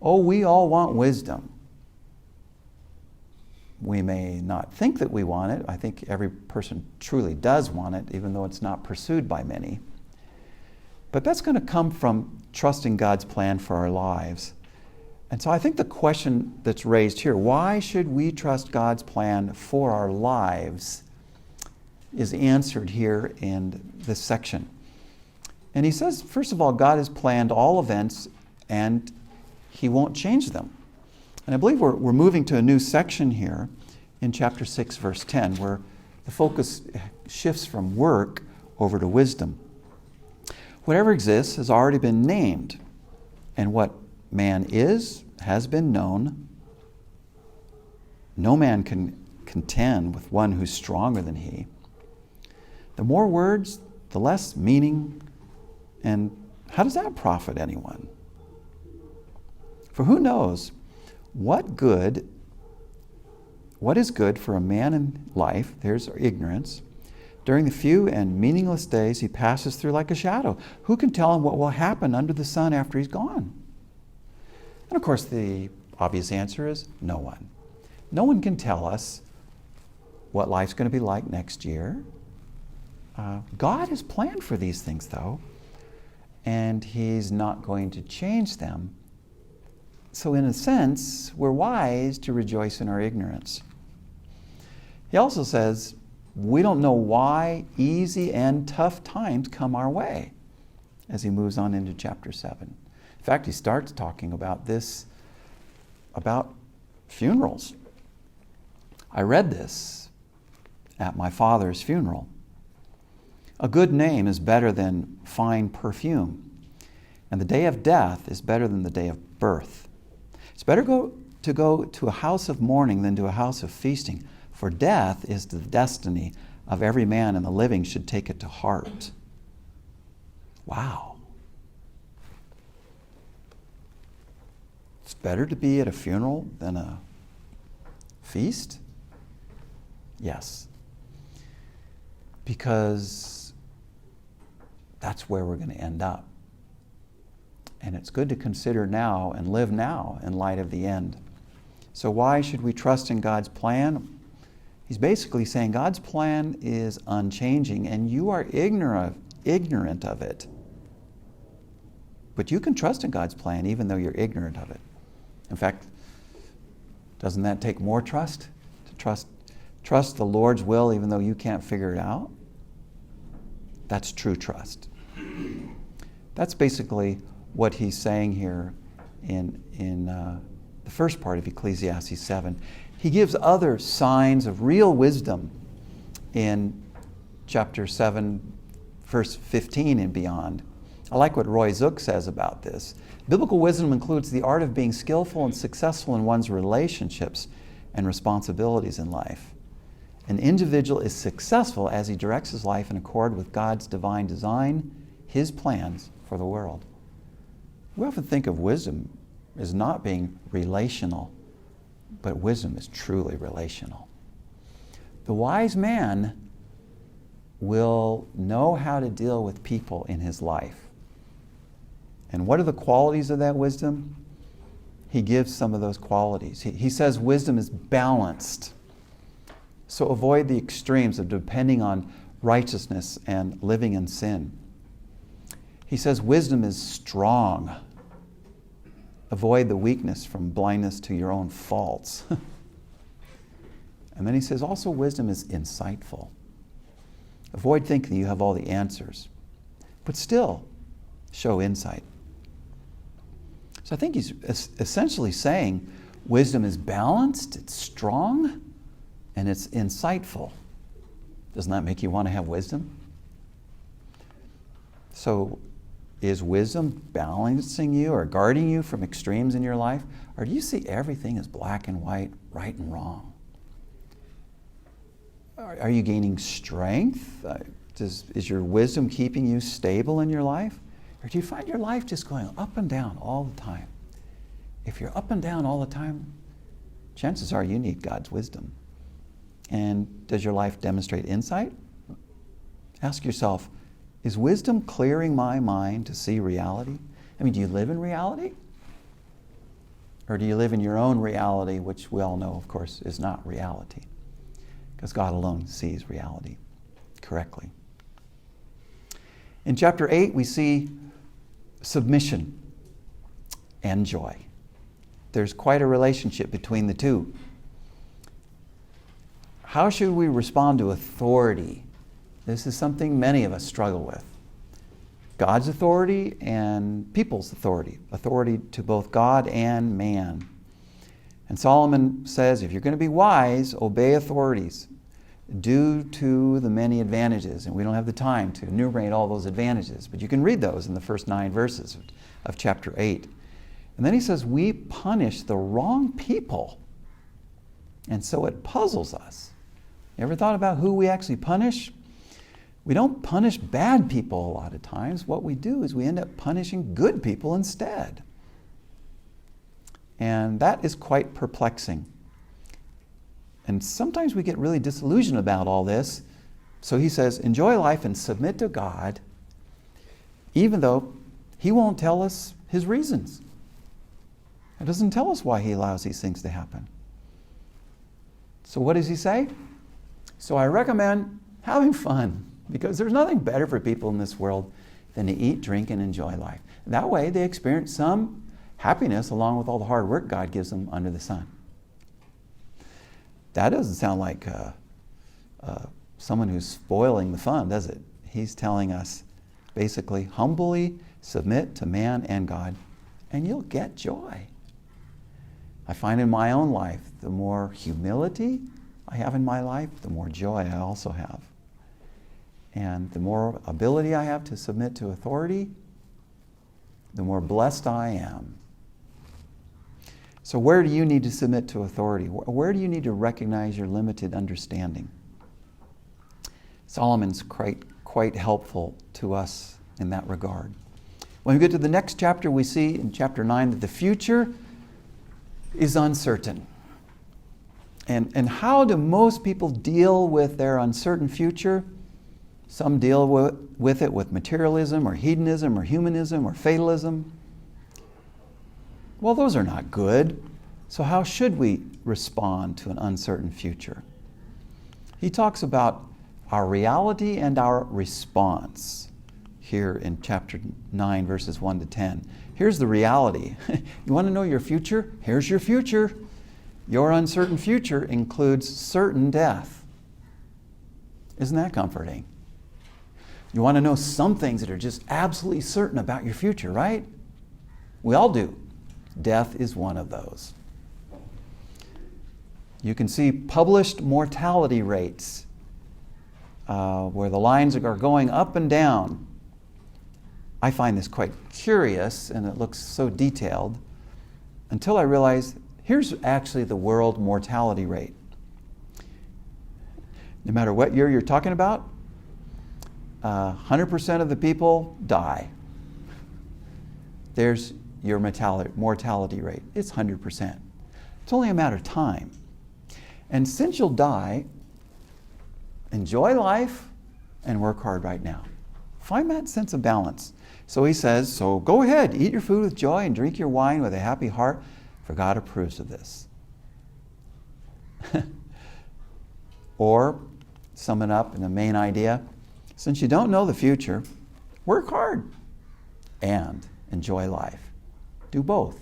Oh, we all want wisdom. We may not think that we want it. I think every person truly does want it, even though it's not pursued by many. But that's going to come from trusting God's plan for our lives. And so I think the question that's raised here, why should we trust God's plan for our lives, is answered here in this section. And he says, first of all, God has planned all events and he won't change them. And I believe we're moving to a new section here in chapter 6, verse 10, where the focus shifts from work over to wisdom. Whatever exists has already been named, and what man is has been known. No man can contend with one who's stronger than he. The more words, the less meaning, and how does that profit anyone? For who knows what is good for a man in life, there's ignorance, during the few and meaningless days he passes through like a shadow. Who can tell him what will happen under the sun after he's gone? And of course the obvious answer is no one. No one can tell us what life's going to be like next year. God has planned for these things though, and he's not going to change them. So in a sense, we're wise to rejoice in our ignorance. He also says, we don't know why easy and tough times come our way, as he moves on into chapter 7. In fact, he starts talking about this, about funerals. I read this at my father's funeral. A good name is better than fine perfume, and the day of death is better than the day of birth. It's better to go to a house of mourning than to a house of feasting, for death is the destiny of every man, and the living should take it to heart. Wow. It's better to be at a funeral than a feast? Yes. Because that's where we're going to end up. And it's good to consider now and live now in light of the end. So why should we trust in God's plan? He's basically saying God's plan is unchanging and you are ignorant of it. But you can trust in God's plan even though you're ignorant of it. In fact, doesn't that take more trust? To trust the Lord's will even though you can't figure it out? That's true trust. That's basically what he's saying here in the first part of Ecclesiastes 7. He gives other signs of real wisdom in chapter 7, verse 15 and beyond. I like what Roy Zook says about this. Biblical wisdom includes the art of being skillful and successful in one's relationships and responsibilities in life. An individual is successful as he directs his life in accord with God's divine design, his plans for the world. We often think of wisdom as not being relational, but wisdom is truly relational. The wise man will know how to deal with people in his life. And what are the qualities of that wisdom? He gives some of those qualities. He says wisdom is balanced. So avoid the extremes of depending on righteousness and living in sin. He says wisdom is strong. Avoid the weakness from blindness to your own faults. And then he says also wisdom is insightful. Avoid thinking you have all the answers, but still show insight. So I think he's essentially saying wisdom is balanced, it's strong, and it's insightful. Doesn't that make you want to have wisdom? So is wisdom balancing you or guarding you from extremes in your life? Or do you see everything as black and white, right and wrong? Are you gaining strength? Is your wisdom keeping you stable in your life? Or do you find your life just going up and down all the time? If you're up and down all the time, chances are you need God's wisdom. And does your life demonstrate insight? Ask yourself, is wisdom clearing my mind to see reality? I mean, do you live in reality? Or do you live in your own reality, which we all know, of course, is not reality? Because God alone sees reality correctly. In chapter 8, we see submission and joy. There's quite a relationship between the two. How should we respond to authority? This is something many of us struggle with. God's authority and people's authority. Authority to both God and man. And Solomon says, if you're going to be wise, obey authorities due to the many advantages. And we don't have the time to enumerate all those advantages, but you can read those in the first 9 verses of chapter 8. And then he says, we punish the wrong people. And so it puzzles us. You ever thought about who we actually punish? We don't punish bad people a lot of times. What we do is we end up punishing good people instead. And that is quite perplexing. And sometimes we get really disillusioned about all this. So he says, enjoy life and submit to God, even though he won't tell us his reasons. It doesn't tell us why he allows these things to happen. So what does he say? So I recommend having fun, because there's nothing better for people in this world than to eat, drink, and enjoy life. That way they experience some happiness along with all the hard work God gives them under the sun. That doesn't sound like someone who's spoiling the fun, does it? He's telling us basically, humbly submit to man and God, and you'll get joy. I find in my own life, the more humility I have in my life, the more joy I also have. And the more ability I have to submit to authority, the more blessed I am. So where do you need to submit to authority? Where do you need to recognize your limited understanding? Solomon's quite helpful to us in that regard. When we get to the next chapter, we see in chapter 9 that the future is uncertain. And how do most people deal with their uncertain future? Some deal with it with materialism or hedonism or humanism or fatalism. Well, those are not good. So how should we respond to an uncertain future? He talks about our reality and our response here in chapter 9, verses 1 to 10. Here's the reality. You want to know your future? Here's your future. Your uncertain future includes certain death. Isn't that comforting? You want to know some things that are just absolutely certain about your future, right? We all do. Death is one of those. You can see published mortality rates where the lines are going up and down. I find this quite curious, and it looks so detailed, until I realized here's actually the world mortality rate. No matter what year you're talking about, 100% of the people die. There's your mortality rate. It's 100%. It's only a matter of time. And since you'll die, enjoy life and work hard right now. Find that sense of balance. So he says, so go ahead, eat your food with joy and drink your wine with a happy heart, for God approves of this. Or, sum it up in the main idea, since you don't know the future, work hard and enjoy life. Do both.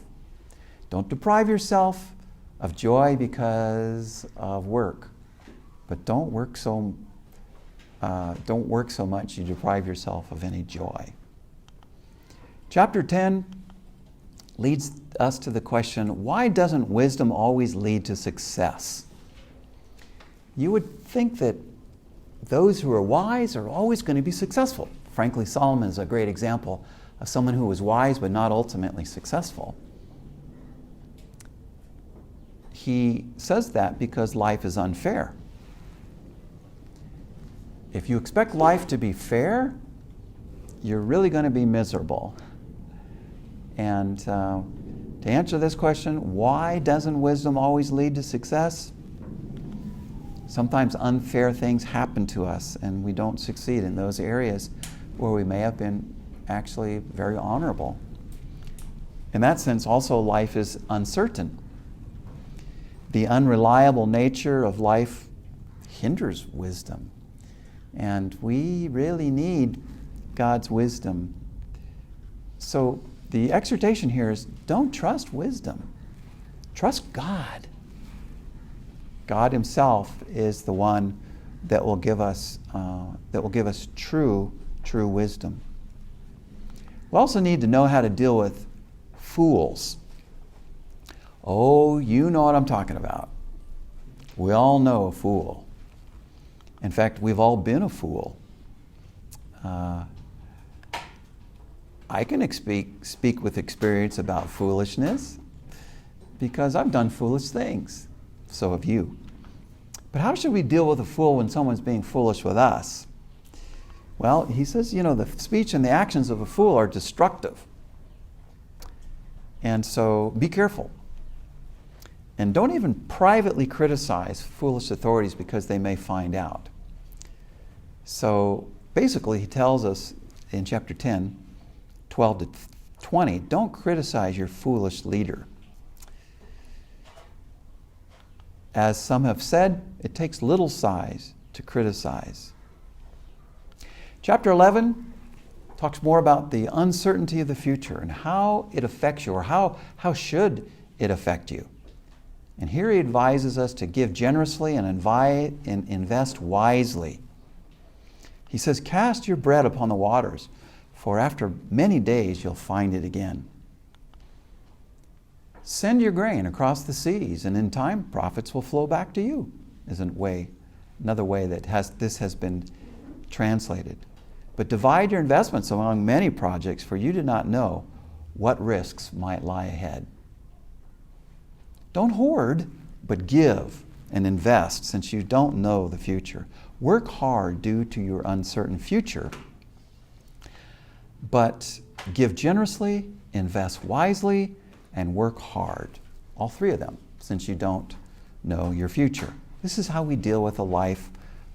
Don't deprive yourself of joy because of work, but don't work so much you deprive yourself of any joy. Chapter 10 leads us to the question, why doesn't wisdom always lead to success? You would think that those who are wise are always going to be successful. Frankly, Solomon is a great example of someone who was wise but not ultimately successful. He says that because life is unfair. If you expect life to be fair, you're really going to be miserable. And to answer this question, why doesn't wisdom always lead to success? Sometimes unfair things happen to us and we don't succeed in those areas where we may have been actually very honorable. In that sense, also life is uncertain. The unreliable nature of life hinders wisdom. And we really need God's wisdom. So the exhortation here is don't trust wisdom. Trust God. God himself is the one that will give us true wisdom. We also need to know how to deal with fools. Oh, you know what I'm talking about. We all know a fool. In fact, we've all been a fool. I can speak with experience about foolishness because I've done foolish things. So have you. But how should we deal with a fool when someone's being foolish with us? Well, he says, the speech and the actions of a fool are destructive. And so be careful. And don't even privately criticize foolish authorities because they may find out. So basically, he tells us in chapter 10, 12 to 20, don't criticize your foolish leader. As some have said, it takes little size to criticize. Chapter 11 talks more about the uncertainty of the future and how it affects you, or how should it affect you. And here he advises us to give generously and invest wisely. He says, cast your bread upon the waters, for after many days you'll find it again. Send your grain across the seas, and in time profits will flow back to you, is another way that this has been translated. But divide your investments among many projects, for you do not know what risks might lie ahead. Don't hoard, but give and invest, since you don't know the future. Work hard due to your uncertain future, but give generously, invest wisely, and work hard. All three of them, since you don't know your future. This is how we deal with a life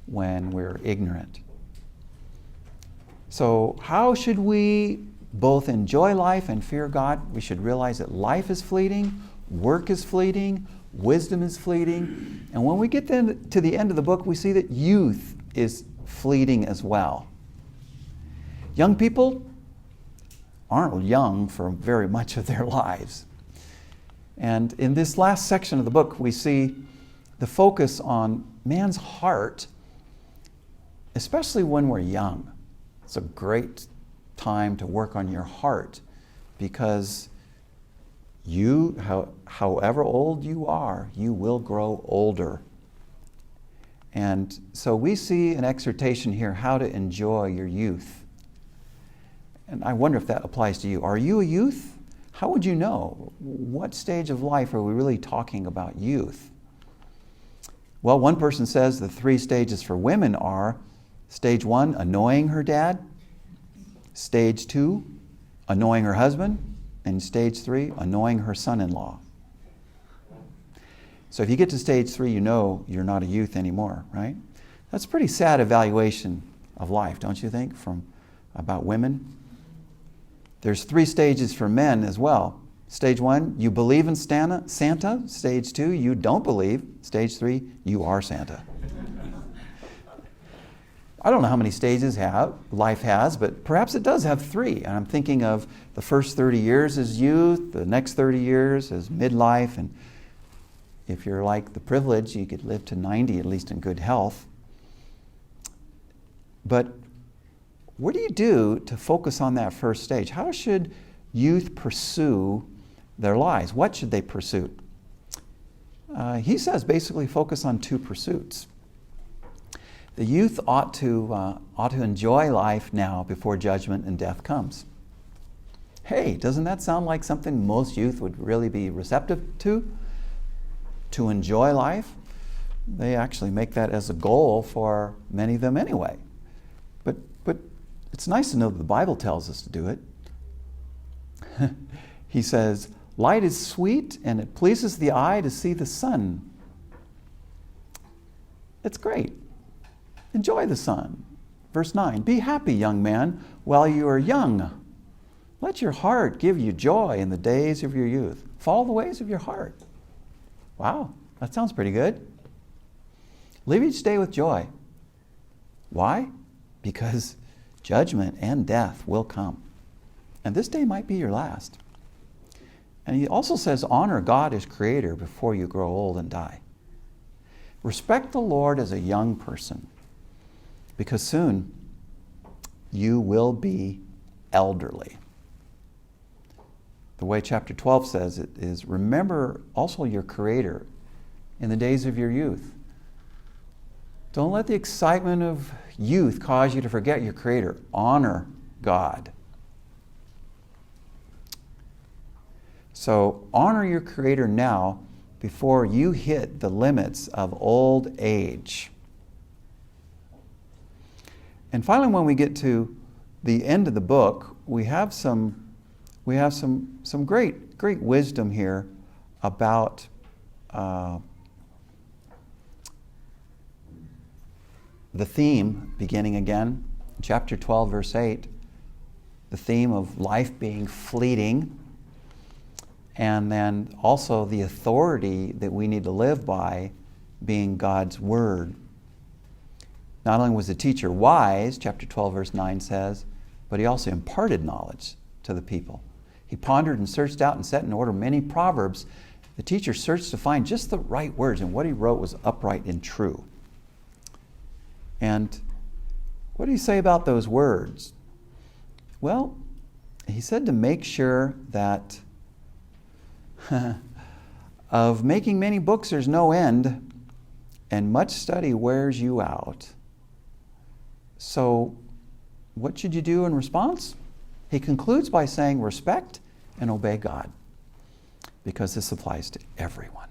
when we're ignorant. So how should we both enjoy life and fear God? We should realize that life is fleeting, work is fleeting, wisdom is fleeting. And when we get then to the end of the book, we see that youth is fleeting as well. Young people aren't young for very much of their lives. And in this last section of the book, we see the focus on man's heart, especially when we're young. It's a great time to work on your heart because you, however old you are, you will grow older. And so we see an exhortation here how to enjoy your youth. And I wonder if that applies to you. Are you a youth? How would you know? What stage of life are we really talking about youth? Well, one person says the 3 stages for women are stage 1, annoying her dad, stage 2, annoying her husband, and stage 3, annoying her son-in-law. So if you get to stage 3, you know you're not a youth anymore, right? That's a pretty sad evaluation of life, don't you think, about women? There's 3 stages for men as well. Stage 1, you believe in Santa. Stage 2, you don't believe. Stage 3, you are Santa. I don't know how many stages life has, but perhaps it does have 3. And I'm thinking of the first 30 years as youth, the next 30 years as midlife, and if you're like the privileged, you could live to 90, at least in good health. But what do you do to focus on that first stage? How should youth pursue their lives? What should they pursue? He says basically focus on 2 pursuits. The youth ought to enjoy life now before judgment and death comes. Hey, doesn't that sound like something most youth would really be receptive to? To enjoy life? They actually make that as a goal for many of them anyway. But it's nice to know that the Bible tells us to do it. He says, light is sweet and it pleases the eye to see the sun. It's great. Enjoy the sun. Verse 9, be happy, young man, while you are young. Let your heart give you joy in the days of your youth. Follow the ways of your heart. Wow, that sounds pretty good. Live each day with joy. Why? Because Judgment and death will come. And this day might be your last. And he also says, honor God as creator before you grow old and die. Respect the Lord as a young person, because soon you will be elderly. The way chapter 12 says it is, remember also your creator in the days of your youth. Don't let the excitement of youth cause you to forget your creator. Honor God. So honor your creator now before you hit the limits of old age. And finally, when we get to the end of the book, we have some great wisdom here about the theme, beginning again, chapter 12, verse 8, the theme of life being fleeting, and then also the authority that we need to live by being God's word. Not only was the teacher wise, chapter 12, verse 9 says, but he also imparted knowledge to the people. He pondered and searched out and set in order many proverbs. The teacher searched to find just the right words, and what he wrote was upright and true. And what do you say about those words? Well, he said to make sure that of making many books there's no end, and much study wears you out. So what should you do in response? He concludes by saying respect and obey God, because this applies to everyone.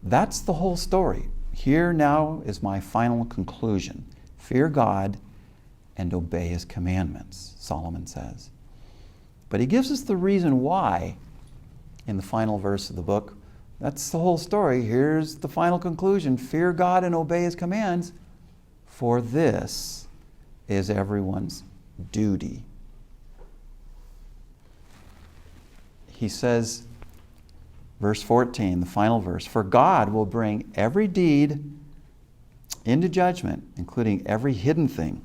That's the whole story. Here now is my final conclusion. Fear God and obey his commandments, Solomon says. But he gives us the reason why in the final verse of the book. That's the whole story. Here's the final conclusion. Fear God and obey his commands, for this is everyone's duty. He says, verse 14, the final verse, for God will bring every deed into judgment, including every hidden thing,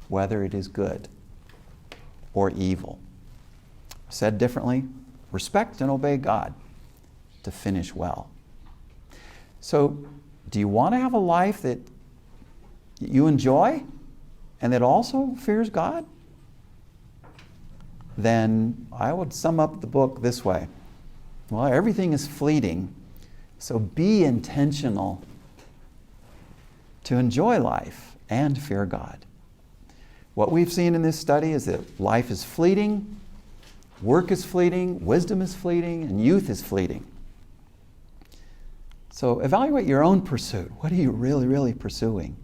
whether it is good or evil. Said differently, respect and obey God to finish well. So, do you want to have a life that you enjoy and that also fears God? Then I would sum up the book this way. Well, everything is fleeting, so be intentional to enjoy life and fear God. What we've seen in this study is that life is fleeting, work is fleeting, wisdom is fleeting, and youth is fleeting. So evaluate your own pursuit. What are you really pursuing?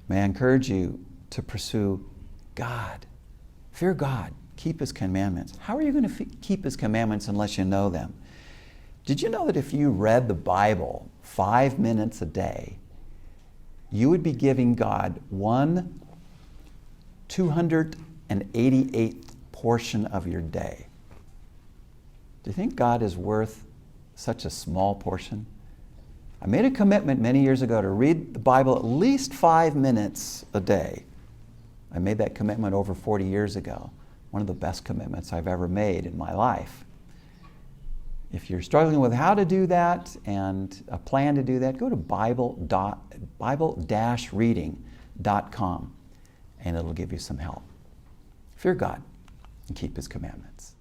May I encourage you to pursue God. Fear God. Keep his commandments. How are you going to keep his commandments unless you know them? Did you know that if you read the Bible 5 minutes a day, you would be giving God 1/288th portion of your day? Do you think God is worth such a small portion? I made a commitment many years ago to read the Bible at least 5 minutes a day. I made that commitment over 40 years ago. One of the best commitments I've ever made in my life. If you're struggling with how to do that and a plan to do that, go to bible-reading.com and it'll give you some help. Fear God and keep his commandments.